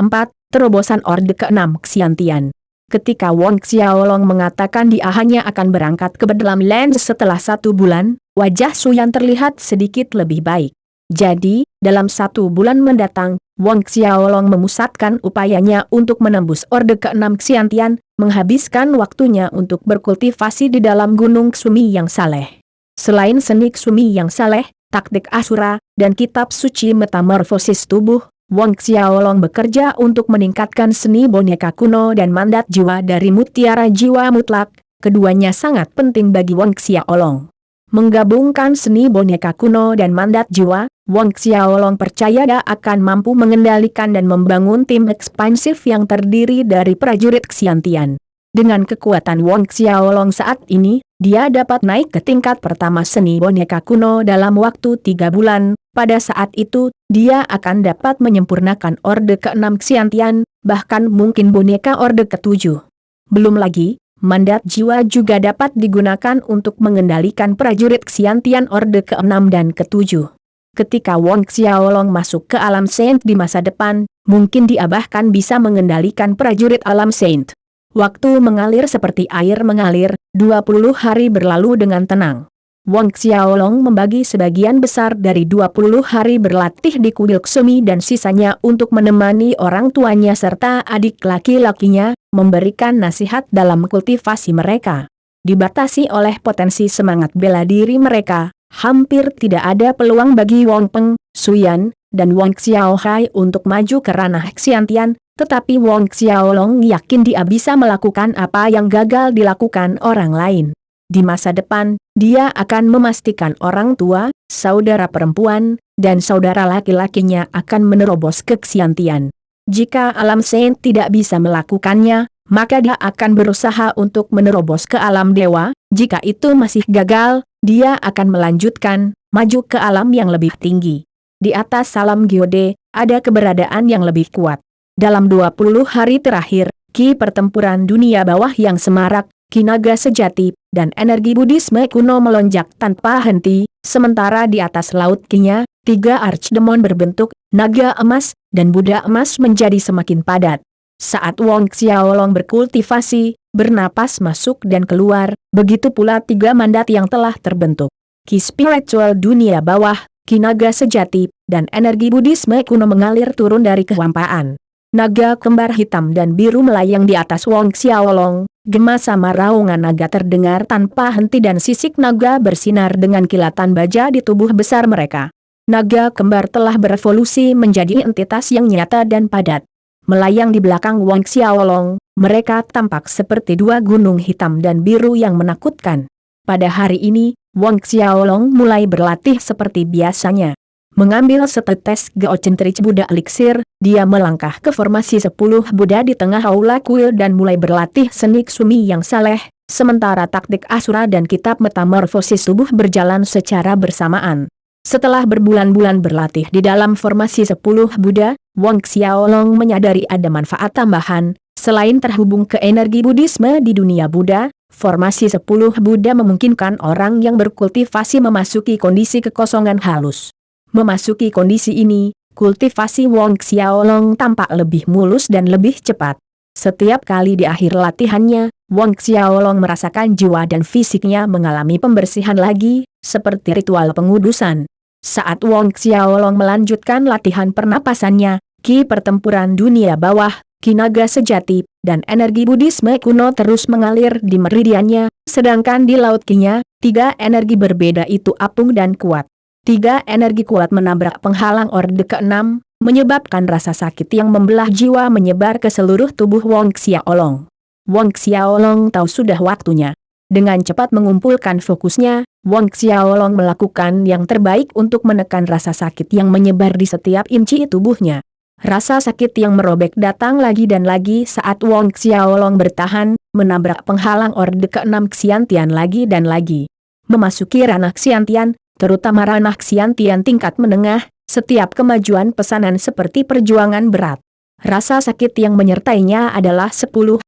Terobosan Orde ke-6 Xiantian. Ketika Wang Xiaolong mengatakan dia hanya akan berangkat ke Bedlamlands setelah 1 bulan, wajah Su Yan terlihat sedikit lebih baik. Jadi, dalam 1 bulan mendatang, Wang Xiaolong memusatkan upayanya untuk menembus Orde ke-6 Xiantian, menghabiskan waktunya untuk berkultivasi di dalam Gunung Sumi yang saleh. Selain seni Sumi yang saleh, taktik Asura, dan kitab suci metamorfosis tubuh, Wang Xiaolong bekerja untuk meningkatkan seni boneka kuno dan mandat jiwa dari mutiara jiwa mutlak. Keduanya sangat penting bagi Wang Xiaolong. Menggabungkan seni boneka kuno dan mandat jiwa, Wang Xiaolong percaya dia akan mampu mengendalikan dan membangun tim ekspansif yang terdiri dari prajurit Xiantian. Dengan kekuatan Wang Xiaolong saat ini, dia dapat naik ke tingkat pertama seni boneka kuno dalam waktu 3 bulan. Pada saat itu, dia akan dapat menyempurnakan Orde ke-6 Xiantian, bahkan mungkin boneka Orde ke-7. Belum lagi, mandat jiwa juga dapat digunakan untuk mengendalikan prajurit Xiantian Orde ke-6 dan ke-7. Ketika Wang Xiaolong masuk ke alam Saint di masa depan, mungkin dia bahkan bisa mengendalikan prajurit alam Saint. Waktu mengalir seperti air mengalir, 20 hari berlalu dengan tenang. Wang Xiaolong membagi sebagian besar dari 20 hari berlatih di kuil Sumi dan sisanya untuk menemani orang tuanya serta adik laki-lakinya, memberikan nasihat dalam kultivasi mereka. Dibatasi oleh potensi semangat bela diri mereka, hampir tidak ada peluang bagi Wang Peng, Suyan, dan Wang Xiaohai untuk maju ke ranah Xiantian, tetapi Wang Xiaolong yakin dia bisa melakukan apa yang gagal dilakukan orang lain. Di masa depan, dia akan memastikan orang tua, saudara perempuan, dan saudara laki-lakinya akan menerobos ke Xiantian. Jika alam Saint tidak bisa melakukannya, maka dia akan berusaha untuk menerobos ke alam dewa. Jika itu masih gagal, dia akan melanjutkan, maju ke alam yang lebih tinggi. Di atas alam Gyode, ada keberadaan yang lebih kuat. Dalam 20 hari terakhir, ki pertempuran dunia bawah yang semarak, ki naga sejati, dan energi Buddhisme kuno melonjak tanpa henti, sementara di atas laut kinya, 3 archdemon berbentuk naga emas, dan Buddha emas menjadi semakin padat. Saat Wang Xiaolong berkultivasi, bernapas masuk dan keluar, begitu pula 3 mandat yang telah terbentuk. Ki spiritual dunia bawah, ki naga sejati, dan energi Buddhisme kuno mengalir turun dari kehampaan. Naga kembar hitam dan biru melayang di atas Wang Xiaolong, gema sama raungan naga terdengar tanpa henti dan sisik naga bersinar dengan kilatan baja di tubuh besar mereka. Naga kembar telah berevolusi menjadi entitas yang nyata dan padat. Melayang di belakang Wang Xiaolong, mereka tampak seperti 2 gunung hitam dan biru yang menakutkan. Pada hari ini, Wang Xiaolong mulai berlatih seperti biasanya. Mengambil setetes geocentric Buddha Elixir, dia melangkah ke formasi 10 Buddha di tengah aula kuil dan mulai berlatih seni Sumi yang saleh, sementara taktik Asura dan kitab metamorfosis tubuh berjalan secara bersamaan. Setelah berbulan-bulan berlatih di dalam formasi 10 Buddha, Wang Xiaolong menyadari ada manfaat tambahan. Selain terhubung ke energi Buddhisme di dunia Buddha, formasi 10 Buddha memungkinkan orang yang berkultivasi memasuki kondisi kekosongan halus. Memasuki kondisi ini, kultivasi Wang Xiaolong tampak lebih mulus dan lebih cepat. Setiap kali di akhir latihannya, Wang Xiaolong merasakan jiwa dan fisiknya mengalami pembersihan lagi, seperti ritual pengudusan. Saat Wang Xiaolong melanjutkan latihan pernapasannya, ki pertempuran dunia bawah, ki naga sejati, dan energi Buddhisme kuno terus mengalir di meridiannya, sedangkan di laut kinya, 3 energi berbeda itu apung dan kuat. 3 energi kuat menabrak penghalang Orde ke-6, menyebabkan rasa sakit yang membelah jiwa menyebar ke seluruh tubuh Wang Xiaolong. Wang Xiaolong tahu sudah waktunya. Dengan cepat mengumpulkan fokusnya, Wang Xiaolong melakukan yang terbaik untuk menekan rasa sakit yang menyebar di setiap inci tubuhnya. Rasa sakit yang merobek datang lagi dan lagi saat Wang Xiaolong bertahan, menabrak penghalang Orde ke-6 Xiantian lagi dan lagi. Memasuki ranah Xiantian, terutama ranah Xiantian tingkat menengah, setiap kemajuan pesanan seperti perjuangan berat. Rasa sakit yang menyertainya adalah 10-100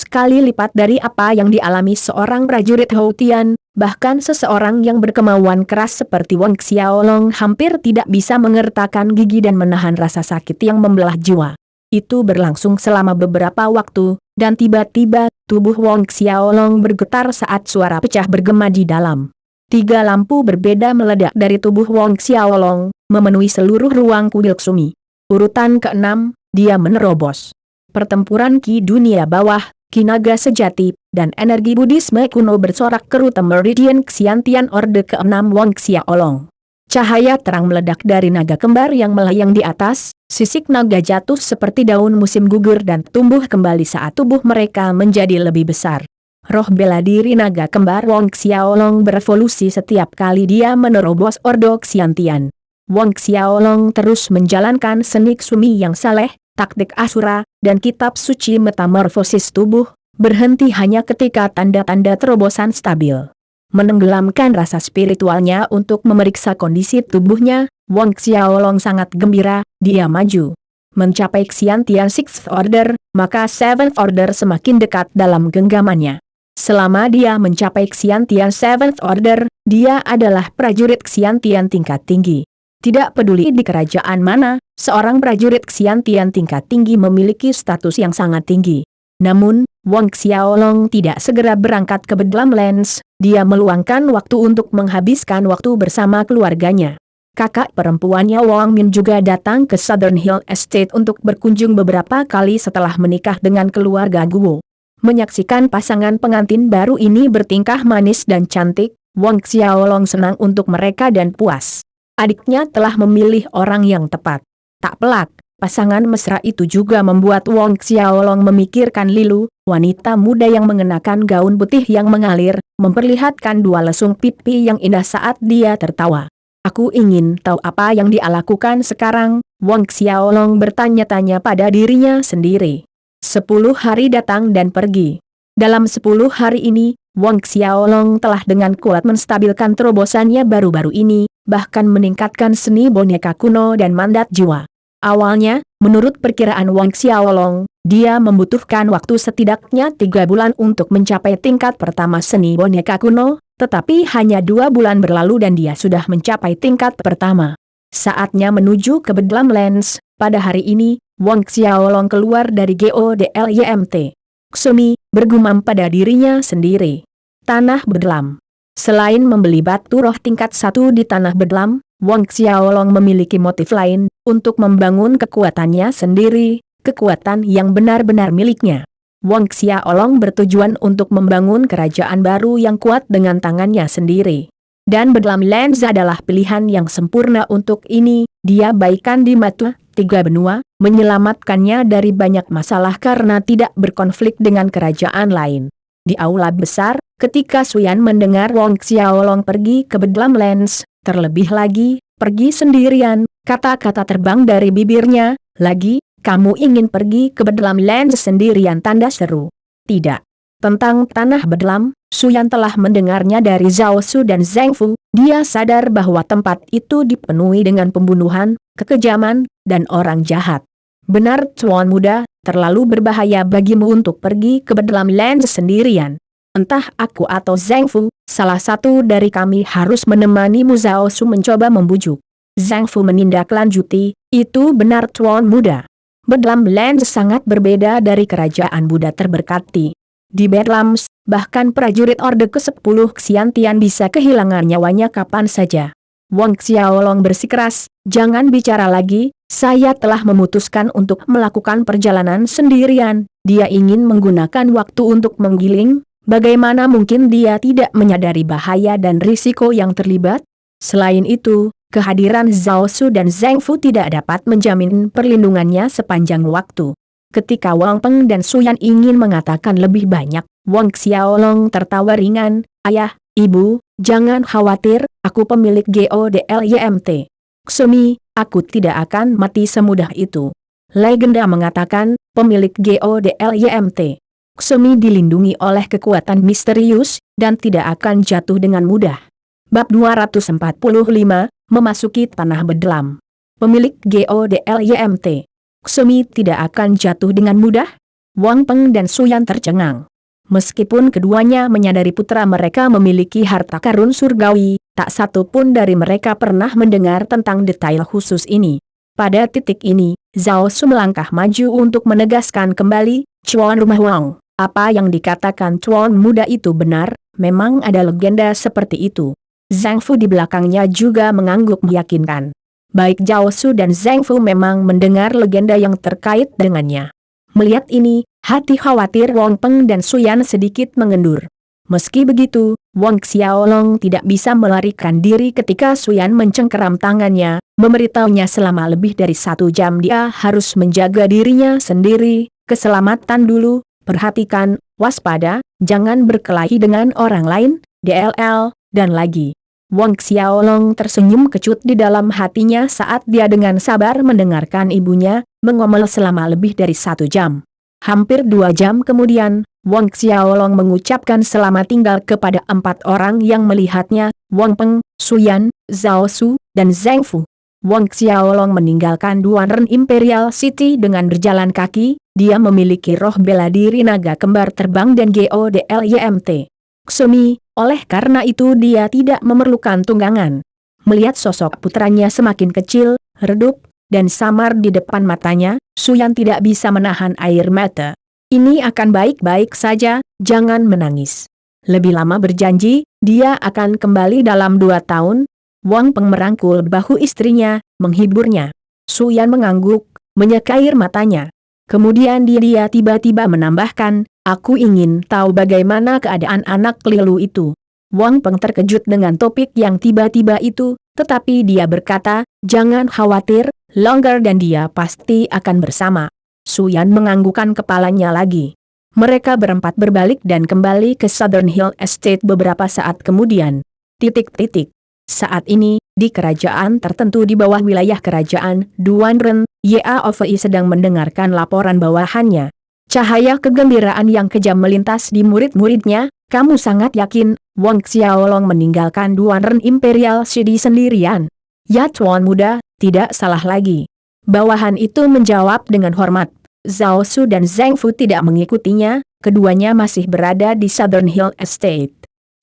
kali lipat dari apa yang dialami seorang prajurit Houtian, bahkan seseorang yang berkemauan keras seperti Wang Xiaolong hampir tidak bisa mengertakkan gigi dan menahan rasa sakit yang membelah jiwa. Itu berlangsung selama beberapa waktu, dan tiba-tiba, tubuh Wang Xiaolong bergetar saat suara pecah bergema di dalam. 3 lampu berbeda meledak dari tubuh Wong Xiaolong, memenuhi seluruh ruang kuil Ksumi. Urutan ke-6, dia menerobos. Pertempuran Ki dunia bawah, Ki naga sejati, dan energi Budisme kuno bersorak ke rute Meridian Xiantian Orde ke-6 Wong Xiaolong. Cahaya terang meledak dari naga kembar yang melayang di atas, sisik naga jatuh seperti daun musim gugur dan tumbuh kembali saat tubuh mereka menjadi lebih besar. Roh bela diri naga kembar Wong Xiaolong berevolusi setiap kali dia menerobos Ordo Xiantian. Wong Xiaolong terus menjalankan seni Ksumi yang saleh, taktik Asura, dan kitab suci metamorfosis tubuh, berhenti hanya ketika tanda-tanda terobosan stabil. Menenggelamkan rasa spiritualnya untuk memeriksa kondisi tubuhnya, Wong Xiaolong sangat gembira, dia maju. Mencapai Xiantian Sixth Order, maka Seventh Order semakin dekat dalam genggamannya. Selama dia mencapai Xiantian Seventh Order, dia adalah prajurit Xiantian tingkat tinggi. Tidak peduli di kerajaan mana, seorang prajurit Xiantian tingkat tinggi memiliki status yang sangat tinggi. Namun, Wong Xiaolong tidak segera berangkat ke Bedlam Lands, dia meluangkan waktu untuk menghabiskan waktu bersama keluarganya. Kakak perempuannya Wang Min juga datang ke Southern Hill Estate untuk berkunjung beberapa kali setelah menikah dengan keluarga Guo. Menyaksikan pasangan pengantin baru ini bertingkah manis dan cantik, Wong Xiaolong senang untuk mereka dan puas. Adiknya telah memilih orang yang tepat. Tak pelak, pasangan mesra itu juga membuat Wong Xiaolong memikirkan Lilu, wanita muda yang mengenakan gaun putih yang mengalir, memperlihatkan 2 lesung pipi yang indah saat dia tertawa. Aku ingin tahu apa yang dia lakukan sekarang, Wong Xiaolong bertanya-tanya pada dirinya sendiri. 10 hari datang dan pergi. Dalam 10 hari ini, Wong Xiaolong telah dengan kuat menstabilkan terobosannya baru-baru ini, bahkan meningkatkan seni boneka kuno dan mandat jiwa. Awalnya, menurut perkiraan Wong Xiaolong, dia membutuhkan waktu setidaknya 3 bulan untuk mencapai tingkat pertama seni boneka kuno, tetapi hanya 2 bulan berlalu dan dia sudah mencapai tingkat pertama. Saatnya menuju ke Bedlam Lands. Pada hari ini, Wong Xiaolong keluar dari GODLYMT. Ksumi, bergumam pada dirinya sendiri. Tanah Bedlam. Selain membeli batu roh tingkat 1 di Tanah Bedlam, Wong Xiaolong memiliki motif lain, untuk membangun kekuatannya sendiri, kekuatan yang benar-benar miliknya. Wong Xiaolong bertujuan untuk membangun kerajaan baru yang kuat dengan tangannya sendiri. Dan Bedlam Lands adalah pilihan yang sempurna untuk ini, dia baikan di mata 3 benua, menyelamatkannya dari banyak masalah karena tidak berkonflik dengan kerajaan lain. Di aula besar, ketika Suyan mendengar Wong Xiaolong pergi ke Bedlam Lands, terlebih lagi, pergi sendirian, kata-kata terbang dari bibirnya, lagi, kamu ingin pergi ke Bedlam Lands sendirian, tanda seru. Tidak. Tentang Tanah Bedlam, Suyan telah mendengarnya dari Zhao Su dan Zheng Fu, dia sadar bahwa tempat itu dipenuhi dengan pembunuhan, kekejaman, dan orang jahat. Benar Tuan Muda, terlalu berbahaya bagimu untuk pergi ke Bedlam Lands sendirian. Entah aku atau Zheng Fu, salah satu dari kami harus menemanimu, Zhao Su mencoba membujuk. Zheng Fu menindaklanjuti, itu benar Tuan Muda. Bedlam Lands sangat berbeda dari kerajaan Buddha terberkati. Di Bedlam, bahkan prajurit Orde ke-10 Xiantian bisa kehilangan nyawanya kapan saja. Wong Xiaolong bersikeras, jangan bicara lagi, saya telah memutuskan untuk melakukan perjalanan sendirian. Dia ingin menggunakan waktu untuk menggiling, bagaimana mungkin dia tidak menyadari bahaya dan risiko yang terlibat? Selain itu, kehadiran Zhao Su dan Zheng Fu tidak dapat menjamin perlindungannya sepanjang waktu. Ketika Wang Peng dan Suyan ingin mengatakan lebih banyak, Wong Xiaolong tertawa ringan, ayah, ibu, jangan khawatir, aku pemilik GODLYMT. Ksumi, aku tidak akan mati semudah itu. Legenda mengatakan, pemilik GODLYMT. Ksumi dilindungi oleh kekuatan misterius, dan tidak akan jatuh dengan mudah. Bab 245, memasuki Tanah Bedlam. Pemilik GODLYMT. Ksumi tidak akan jatuh dengan mudah? Wang Peng dan Suyan tercengang. Meskipun keduanya menyadari putra mereka memiliki harta karun surgawi, tak satu pun dari mereka pernah mendengar tentang detail khusus ini. Pada titik ini, Zhao Su melangkah maju untuk menegaskan kembali, Tuan Rumah Wang, apa yang dikatakan Tuan Muda itu benar, memang ada legenda seperti itu. Zhang Fu di belakangnya juga mengangguk meyakinkan. Baik Zhao Su dan Zhang Fu memang mendengar legenda yang terkait dengannya. Melihat ini, hati khawatir Wang Peng dan Suyan sedikit mengendur. Meski begitu, Wang Xiaolong tidak bisa melarikan diri ketika Suyan mencengkeram tangannya, memberitahunya selama lebih dari 1 jam dia harus menjaga dirinya sendiri, keselamatan dulu, perhatikan, waspada, jangan berkelahi dengan orang lain, DLL, dan lagi. Wang Xiaolong tersenyum kecut di dalam hatinya saat dia dengan sabar mendengarkan ibunya mengomel selama lebih dari 1 jam. Hampir 2 jam kemudian, Wang Xiaolong mengucapkan selamat tinggal kepada 4 orang yang melihatnya, Wang Peng, Suyan, Zhao Su, dan Zhang Fu. Wang Xiaolong meninggalkan Duanren Imperial City dengan berjalan kaki, dia memiliki roh bela diri naga kembar terbang dan GODLYMT. Ksemi, oleh karena itu dia tidak memerlukan tunggangan. Melihat sosok putranya semakin kecil, redup, dan samar di depan matanya, Suyan tidak bisa menahan air mata. Ini akan baik-baik saja, jangan menangis. Lebih lama berjanji, dia akan kembali dalam 2 tahun. Wang Peng merangkul bahu istrinya, menghiburnya. Suyan mengangguk, menyeka air matanya. Kemudian dia tiba-tiba menambahkan, aku ingin tahu bagaimana keadaan anak Lilu itu. Wang Peng terkejut dengan topik yang tiba-tiba itu, tetapi dia berkata, jangan khawatir, Longgar dan dia pasti akan bersama. Suyan menganggukkan kepalanya lagi. Mereka berempat berbalik dan kembali ke Southern Hill Estate beberapa saat kemudian. Saat ini, di kerajaan tertentu di bawah wilayah kerajaan Duanren, Yaofei sedang mendengarkan laporan bawahannya. Cahaya kegembiraan yang kejam melintas di murid-muridnya. Kamu sangat yakin, Wang Xiaolong meninggalkan Duanren Imperial City sendirian? Ya Tuan Muda, tidak salah lagi. Bawahan itu menjawab dengan hormat. Zhao Su dan Zhang Fu tidak mengikutinya, keduanya masih berada di Southern Hill Estate.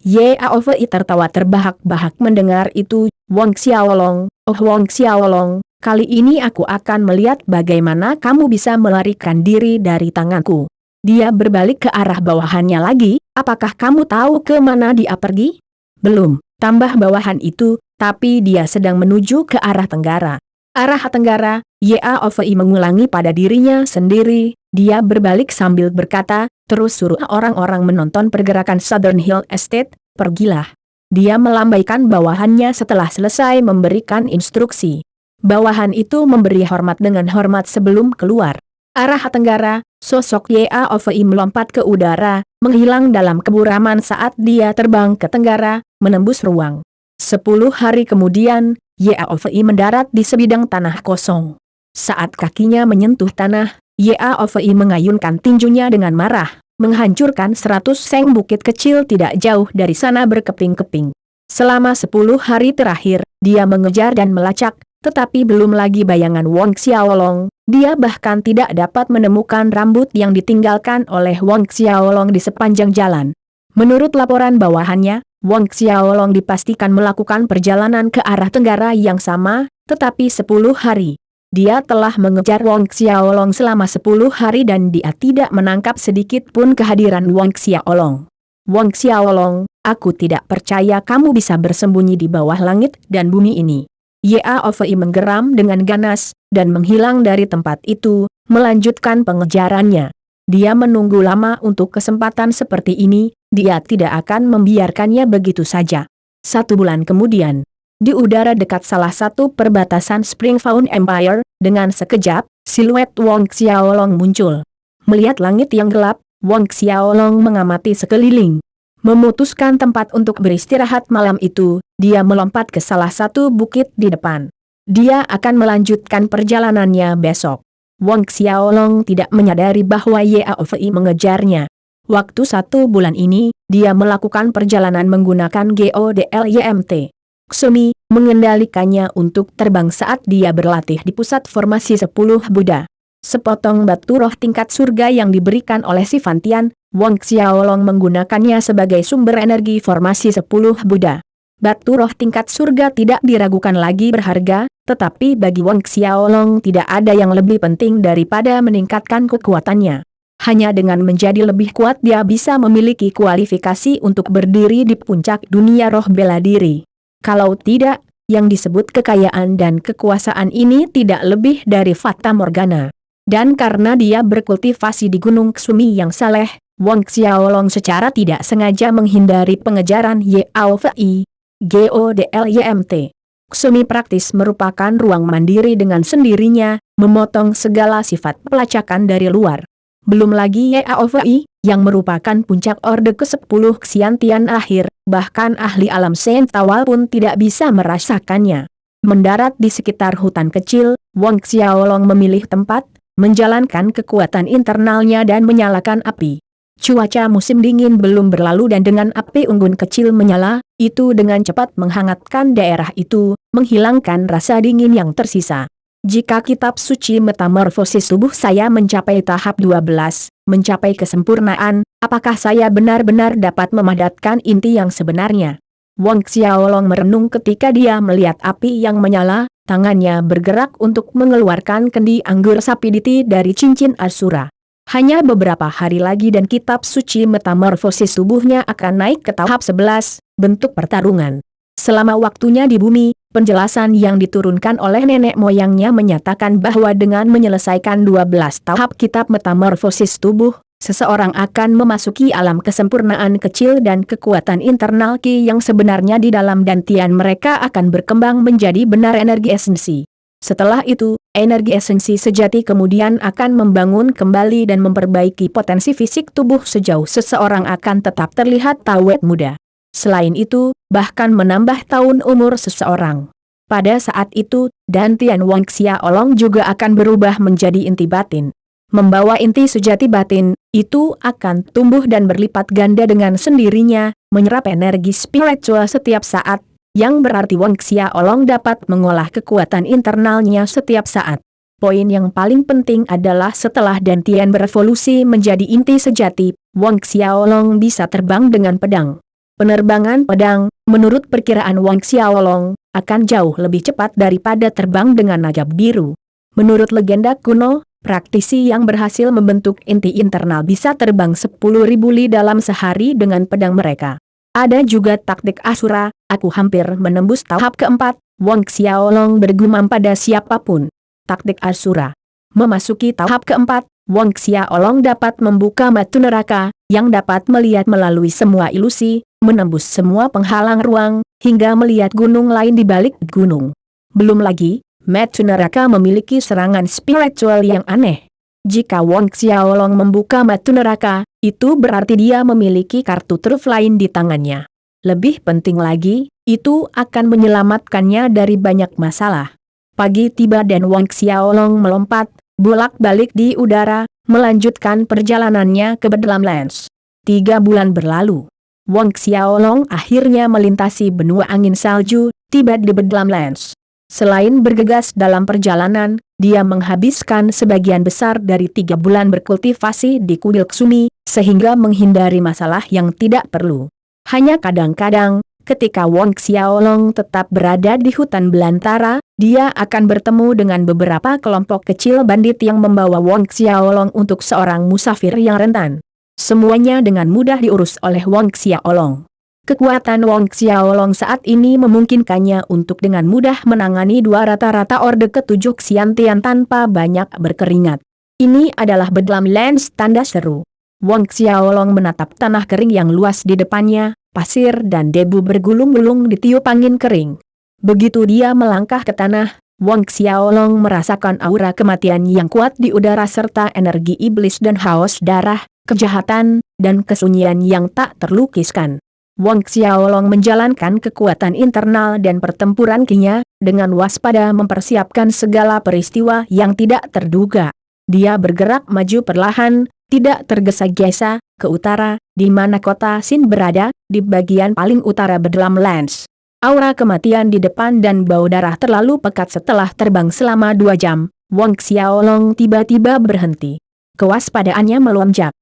Yaofei tertawa terbahak-bahak mendengar itu. Wang Xiaolong, oh Wang Xiaolong, kali ini aku akan melihat bagaimana kamu bisa melarikan diri dari tanganku. Dia berbalik ke arah bawahannya lagi, apakah kamu tahu ke mana dia pergi? Belum, tambah bawahan itu, tapi dia sedang menuju ke arah tenggara. Arah tenggara, Yaofei mengulangi pada dirinya sendiri, dia berbalik sambil berkata, terus suruh orang-orang menonton pergerakan Southern Hill Estate, pergilah. Dia melambaikan bawahannya setelah selesai memberikan instruksi. Bawahan itu memberi hormat dengan hormat sebelum keluar. Arah tenggara, sosok Yaofei melompat ke udara, menghilang dalam keburaman saat dia terbang ke tenggara, menembus ruang. 10 hari kemudian, Yaofei mendarat di sebidang tanah kosong. Saat kakinya menyentuh tanah, Yaofei mengayunkan tinjunya dengan marah, menghancurkan 100 seng bukit kecil tidak jauh dari sana berkeping-keping. Selama 10 hari terakhir, dia mengejar dan melacak, tetapi belum lagi bayangan Wang Xiaolong, dia bahkan tidak dapat menemukan rambut yang ditinggalkan oleh Wang Xiaolong di sepanjang jalan. Menurut laporan bawahannya, Wang Xiaolong dipastikan melakukan perjalanan ke arah tenggara yang sama, tetapi 10 hari. Dia telah mengejar Wang Xiaolong selama 10 hari dan dia tidak menangkap sedikit pun kehadiran Wang Xiaolong. Wang Xiaolong, aku tidak percaya kamu bisa bersembunyi di bawah langit dan bumi ini. Yaofei menggeram dengan ganas, dan menghilang dari tempat itu, melanjutkan pengejarannya. Dia menunggu lama untuk kesempatan seperti ini, dia tidak akan membiarkannya begitu saja. 1 bulan kemudian, di udara dekat salah satu perbatasan Springfound Empire, dengan sekejap, siluet Wang Xiaolong muncul. Melihat langit yang gelap, Wang Xiaolong mengamati sekeliling. Memutuskan tempat untuk beristirahat malam itu, dia melompat ke salah satu bukit di depan. Dia akan melanjutkan perjalanannya besok. Wang Xiaolong tidak menyadari bahwa Yaofei mengejarnya. Waktu 1 bulan ini, dia melakukan perjalanan menggunakan GODLYMT. Ksemi, mengendalikannya untuk terbang saat dia berlatih di pusat formasi 10 Buddha. Sepotong batu roh tingkat surga yang diberikan oleh si Fantian, Wang Xiaolong menggunakannya sebagai sumber energi formasi 10 Buddha. Batu roh tingkat surga tidak diragukan lagi berharga, tetapi bagi Wang Xiaolong tidak ada yang lebih penting daripada meningkatkan kekuatannya. Hanya dengan menjadi lebih kuat dia bisa memiliki kualifikasi untuk berdiri di puncak dunia roh bela diri. Kalau tidak, yang disebut kekayaan dan kekuasaan ini tidak lebih dari fata morgana. Dan karena dia berkultivasi di Gunung Ksumi yang saleh, Wang Xiaolong secara tidak sengaja menghindari pengejaran Yao Fei, GODLYMT. Ksumi praktis merupakan ruang mandiri dengan sendirinya, memotong segala sifat pelacakan dari luar. Belum lagi Yao Fei, yang merupakan puncak orde ke-10 Xiantian akhir, bahkan ahli alam Sen Tawal pun tidak bisa merasakannya. Mendarat di sekitar hutan kecil, Wang Xiaolong memilih tempat, menjalankan kekuatan internalnya dan menyalakan api. Cuaca musim dingin belum berlalu dan dengan api unggun kecil menyala, itu dengan cepat menghangatkan daerah itu, menghilangkan rasa dingin yang tersisa. Jika kitab suci metamorfosis tubuh saya mencapai tahap 12, mencapai kesempurnaan, apakah saya benar-benar dapat memadatkan inti yang sebenarnya? Wang Xiaolong merenung ketika dia melihat api yang menyala, tangannya bergerak untuk mengeluarkan kendi anggur sapiditi dari cincin Asura. Hanya beberapa hari lagi dan kitab suci metamorfosis tubuhnya akan naik ke tahap 11, bentuk pertarungan. Selama waktunya di bumi, penjelasan yang diturunkan oleh nenek moyangnya menyatakan bahwa dengan menyelesaikan 12 tahap kitab metamorfosis tubuh, seseorang akan memasuki alam kesempurnaan kecil dan kekuatan internal Ki yang sebenarnya di dalam dantian mereka akan berkembang menjadi benar energi esensi. Setelah itu, energi esensi sejati kemudian akan membangun kembali dan memperbaiki potensi fisik tubuh sejauh seseorang akan tetap terlihat awet muda. Selain itu, bahkan menambah tahun umur seseorang. Pada saat itu, dantian Wang Xiaolong juga akan berubah menjadi inti batin. Membawa inti sejati batin, itu akan tumbuh dan berlipat ganda dengan sendirinya, menyerap energi spiritual setiap saat, yang berarti Wang Xiaolong dapat mengolah kekuatan internalnya setiap saat. Poin yang paling penting adalah setelah dantian berevolusi menjadi inti sejati, Wang Xiaolong bisa terbang dengan pedang. Penerbangan pedang, menurut perkiraan Wang Xiaolong, akan jauh lebih cepat daripada terbang dengan najab biru. Menurut legenda kuno, praktisi yang berhasil membentuk inti internal bisa terbang 10.000 li dalam sehari dengan pedang mereka. Ada juga taktik Asura, aku hampir menembus tahap keempat, Wang Xiaolong bergumam pada siapapun. Taktik Asura. Memasuki tahap keempat, Wang Xiaolong dapat membuka mata neraka, yang dapat melihat melalui semua ilusi, menembus semua penghalang ruang, hingga melihat gunung lain di balik gunung. Belum lagi, mata neraka memiliki serangan spiritual yang aneh. Jika Wang Xiaolong membuka mata neraka, itu berarti dia memiliki kartu truf lain di tangannya. Lebih penting lagi, itu akan menyelamatkannya dari banyak masalah. Pagi tiba dan Wang Xiaolong melompat, bolak-balik di udara, melanjutkan perjalanannya ke Bedlamlands. 3 bulan berlalu. Wang Xiaolong akhirnya melintasi benua angin salju, tiba di Bedlamlands. Selain bergegas dalam perjalanan, dia menghabiskan sebagian besar dari 3 bulan berkultivasi di kuil Ksumi, sehingga menghindari masalah yang tidak perlu. Hanya kadang-kadang, ketika Wang Xiaolong tetap berada di hutan belantara, dia akan bertemu dengan beberapa kelompok kecil bandit yang membawa Wang Xiaolong untuk seorang musafir yang rentan. Semuanya dengan mudah diurus oleh Wang Xiaolong. Kekuatan Wang Xiaolong saat ini memungkinkannya untuk dengan mudah menangani 2 rata-rata orde ke-7 Xiantian tanpa banyak berkeringat. Ini adalah Bedlamlands, tanda seru. Wang Xiaolong menatap tanah kering yang luas di depannya, pasir dan debu bergulung-gulung ditiup angin kering. Begitu dia melangkah ke tanah, Wang Xiaolong merasakan aura kematian yang kuat di udara serta energi iblis dan haus darah, kejahatan, dan kesunyian yang tak terlukiskan. Wang Xiaolong menjalankan kekuatan internal dan pertempuran Qi-nya, dengan waspada mempersiapkan segala peristiwa yang tidak terduga. Dia bergerak maju perlahan, tidak tergesa-gesa, ke utara, di mana kota Xin berada, di bagian paling utara Bedlamlands. Aura kematian di depan dan bau darah terlalu pekat setelah terbang selama 2 jam, Wang Xiaolong tiba-tiba berhenti. Kewaspadaannya melonjak.